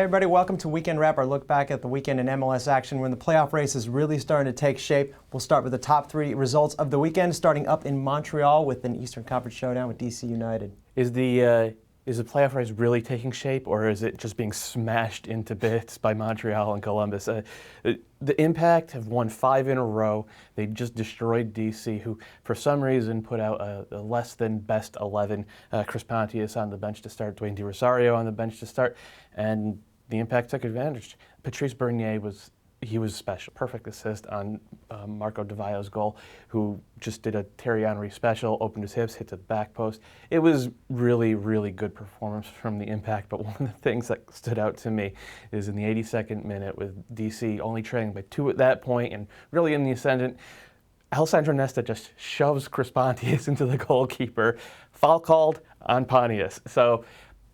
Hey everybody, welcome to Weekend Wrap, our look back at the weekend in MLS action when the playoff race is really starting to take shape. We'll start with the top three results of the weekend, starting up in Montreal with an Eastern Conference showdown with DC United. Is the playoff race really taking shape, or is it just being smashed into bits by Montreal and Columbus? The Impact have won 5 in a row. They just destroyed DC, who for some reason put out a less than best 11. Chris Pontius on the bench to start, Dwayne De Rosario on the bench to start, and the Impact took advantage. Patrice Bernier was special. Perfect assist on Marco Di Vaio's goal, who just did a Thierry Henry special, opened his hips, hit the back post. It was really, really good performance from the Impact, but one of the things that stood out to me is in the 82nd minute with DC only trailing by 2 at that point and really in the ascendant, Alessandro Nesta just shoves Chris Pontius into the goalkeeper. Foul called on Pontius. So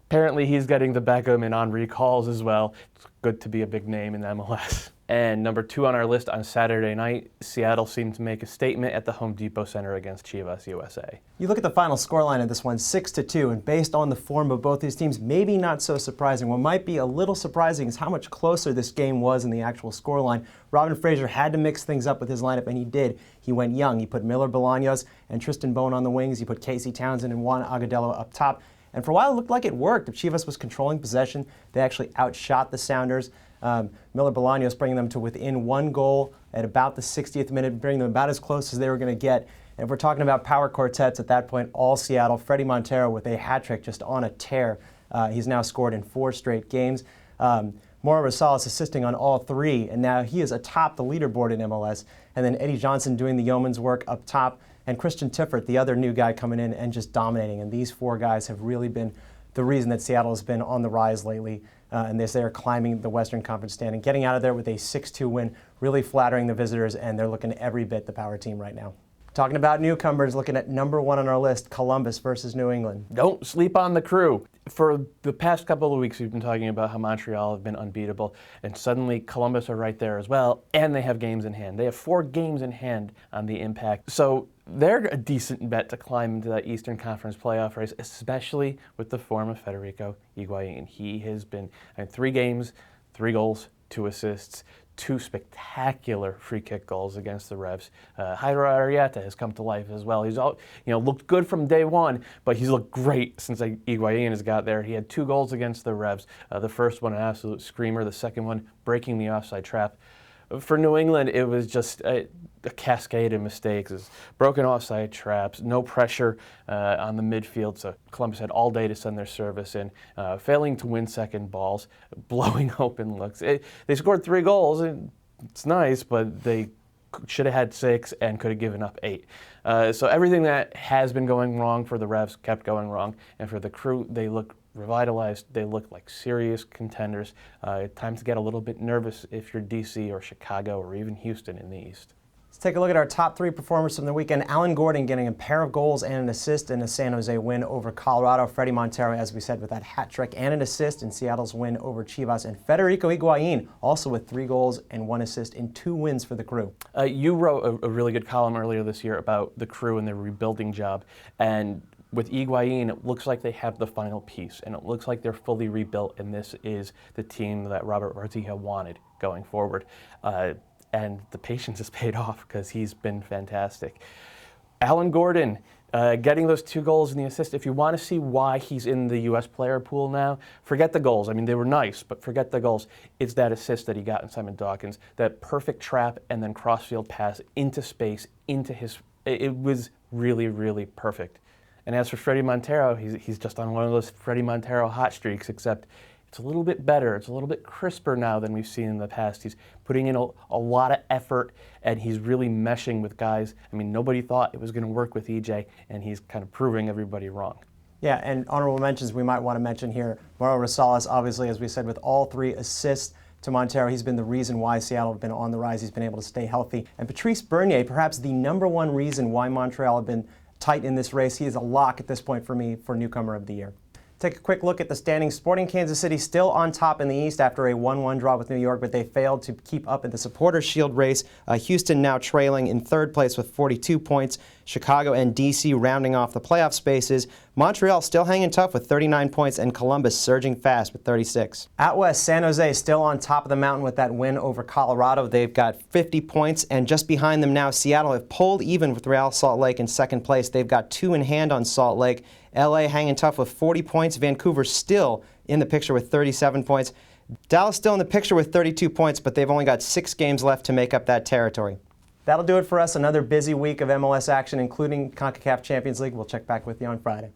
apparently he's getting the Beckham and Henry calls as well. It's good to be a big name in MLS. And number 2 on our list on Saturday night, Seattle seemed to make a statement at the Home Depot Center against Chivas, USA. You look at the final scoreline of this one, 6-2, and based on the form of both these teams, maybe not so surprising. What might be a little surprising is how much closer this game was in the actual scoreline. Robin Fraser had to mix things up with his lineup, and he did. He went young. He put Miller Bolaños and Tristan Bone on the wings. He put Casey Townsend and Juan Agudelo up top. And for a while, it looked like it worked. If Chivas was controlling possession, they actually outshot the Sounders. Miller Bolaños bringing them to within 1 goal at about the 60th minute, bringing them about as close as they were going to get. And if we're talking about power quartets at that point, all Seattle, Fredy Montero with a hat trick just on a tear. He's now scored in 4 straight games. Mauro Rosales assisting on all 3, and now he is atop the leaderboard in MLS. And then Eddie Johnson doing the yeoman's work up top, and Christian Tiffert, the other new guy coming in and just dominating. And these 4 guys have really been the reason that Seattle has been on the rise lately. And they are climbing the Western Conference standing, getting out of there with a 6-2 win, really flattering the visitors, and they're looking every bit the power team right now. Talking about newcomers, looking at number 1 on our list, Columbus versus New England. Don't sleep on the Crew. For the past couple of weeks, we've been talking about how Montreal have been unbeatable, and suddenly Columbus are right there as well, and they have games in hand. They have 4 games in hand on the Impact. So they're a decent bet to climb into that Eastern Conference playoff race, especially with the form of Federico Higuain. He has been in 3 games, 3 goals, 2 assists, 2 spectacular free kick goals against the Revs. Jairo Arrieta has come to life as well. He's looked good from day one, but he's looked great since Higuain has got there. He had 2 goals against the Revs. The first one, an absolute screamer. The second one, breaking the offside trap. For New England, it was just a cascade of mistakes, broken offside traps, no pressure on the midfield, so Columbus had all day to send their service in, failing to win second balls, blowing open looks. They scored 3 goals, and it's nice, but they should have had 6 and could have given up 8. So everything that has been going wrong for the Revs kept going wrong, and for the Crew, they look revitalized. They look like serious contenders. Time to get a little bit nervous if you're DC or Chicago or even Houston in the East. Let's take a look at our top 3 performers from the weekend. Alan Gordon getting a pair of goals and an assist in a San Jose win over Colorado. Fredy Montero, as we said, with that hat trick and an assist in Seattle's win over Chivas. And Federico Higuain, also with 3 goals and 1 assist in 2 wins for the Crew. You wrote a really good column earlier this year about the Crew and their rebuilding job. And with Higuain, it looks like they have the final piece, and it looks like they're fully rebuilt, and this is the team that Robert Artiga wanted going forward. And the patience has paid off because he's been fantastic. Alan Gordon, getting those 2 goals and the assist. If you want to see why he's in the U.S. player pool now, forget the goals. I mean, they were nice, but forget the goals. It's that assist that he got in Simon Dawkins, that perfect trap and then crossfield pass into space, into his... It was really, really perfect. And as for Fredy Montero, he's just on one of those Fredy Montero hot streaks, except it's a little bit better. It's a little bit crisper now than we've seen in the past. He's putting in a lot of effort, and he's really meshing with guys. I mean, nobody thought it was going to work with EJ, and he's kind of proving everybody wrong. Yeah, and honorable mentions we might want to mention here. Mauro Rosales, obviously, as we said, with all 3 assists to Montero. He's been the reason why Seattle have been on the rise. He's been able to stay healthy. And Patrice Bernier, perhaps the number 1 reason why Montreal have been tight in this race. He is a lock at this point for me for newcomer of the year. Take a quick look at the standings. Sporting Kansas City still on top in the East after a 1-1 draw with New York, but they failed to keep up in the Supporters' Shield race. Houston now trailing in 3rd place with 42 points. Chicago and D.C. rounding off the playoff spaces. Montreal still hanging tough with 39 points, and Columbus surging fast with 36. Out west, San Jose still on top of the mountain with that win over Colorado. They've got 50 points, and just behind them now, Seattle have pulled even with Real Salt Lake in second place. They've got 2 in hand on Salt Lake. LA hanging tough with 40 points. Vancouver still in the picture with 37 points. Dallas still in the picture with 32 points, but they've only got 6 games left to make up that territory. That'll do it for us. Another busy week of MLS action, including CONCACAF Champions League. We'll check back with you on Friday.